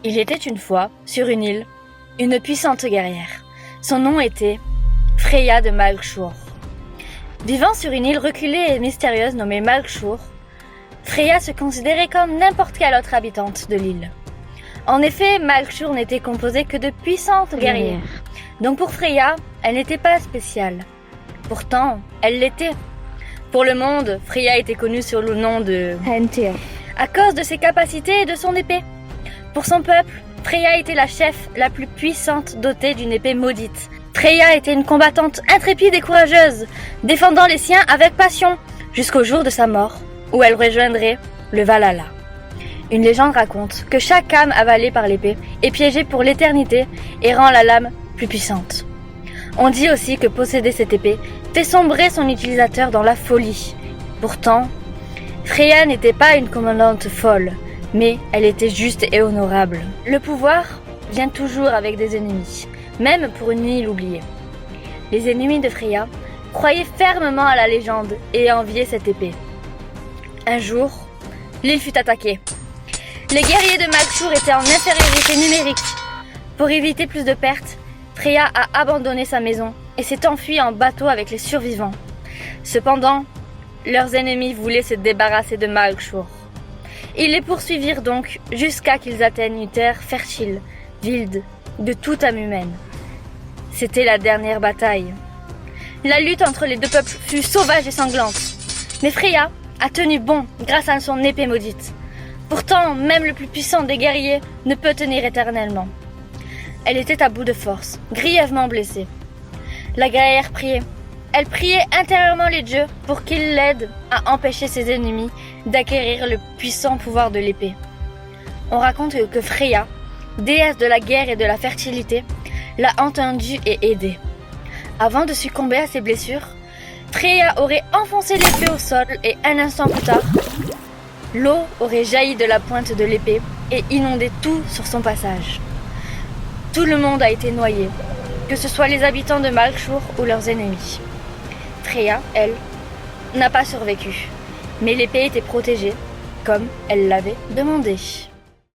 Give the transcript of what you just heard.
Il était une fois, sur une île, une puissante guerrière. Son nom était Freya de Malkshore. Vivant sur une île reculée et mystérieuse nommée Malkshore, Freya se considérait comme n'importe quelle autre habitante de l'île. En effet, Malkshore n'était composée que de puissantes guerrières. Donc pour Freya, elle n'était pas spéciale. Pourtant, elle l'était. Pour le monde, Freya était connue sous le nom de Hentir, à cause de ses capacités et de son épée. Pour son peuple, Freya était la chef la plus puissante dotée d'une épée maudite. Freya était une combattante intrépide et courageuse, défendant les siens avec passion, jusqu'au jour de sa mort, où elle rejoindrait le Valhalla. Une légende raconte que chaque âme avalée par l'épée est piégée pour l'éternité et rend la lame plus puissante. On dit aussi que posséder cette épée fait sombrer son utilisateur dans la folie. Pourtant, Freya n'était pas une commandante folle, mais elle était juste et honorable. Le pouvoir vient toujours avec des ennemis, même pour une île oubliée. Les ennemis de Freya croyaient fermement à la légende et enviaient cette épée. Un jour, l'île fut attaquée. Les guerriers de Malkshore étaient en infériorité numérique. Pour éviter plus de pertes, Freya a abandonné sa maison et s'est enfuie en bateau avec les survivants. Cependant, leurs ennemis voulaient se débarrasser de Malkshore. Ils les poursuivirent donc jusqu'à qu'ils atteignent une terre fertile, vide de toute âme humaine. C'était la dernière bataille. La lutte entre les deux peuples fut sauvage et sanglante. Mais Freya a tenu bon grâce à son épée maudite. Pourtant, même le plus puissant des guerriers ne peut tenir éternellement. Elle était à bout de force, grièvement blessée. La guerrière priait. Elle priait intérieurement les dieux pour qu'ils l'aident à empêcher ses ennemis d'acquérir le puissant pouvoir de l'épée. On raconte que Freya, déesse de la guerre et de la fertilité, l'a entendue et aidée. Avant de succomber à ses blessures, Freya aurait enfoncé l'épée au sol et un instant plus tard, l'eau aurait jailli de la pointe de l'épée et inondé tout sur son passage. Tout le monde a été noyé, que ce soit les habitants de Malkshore ou leurs ennemis. Freya, elle, n'a pas survécu, mais l'épée était protégée, comme elle l'avait demandé.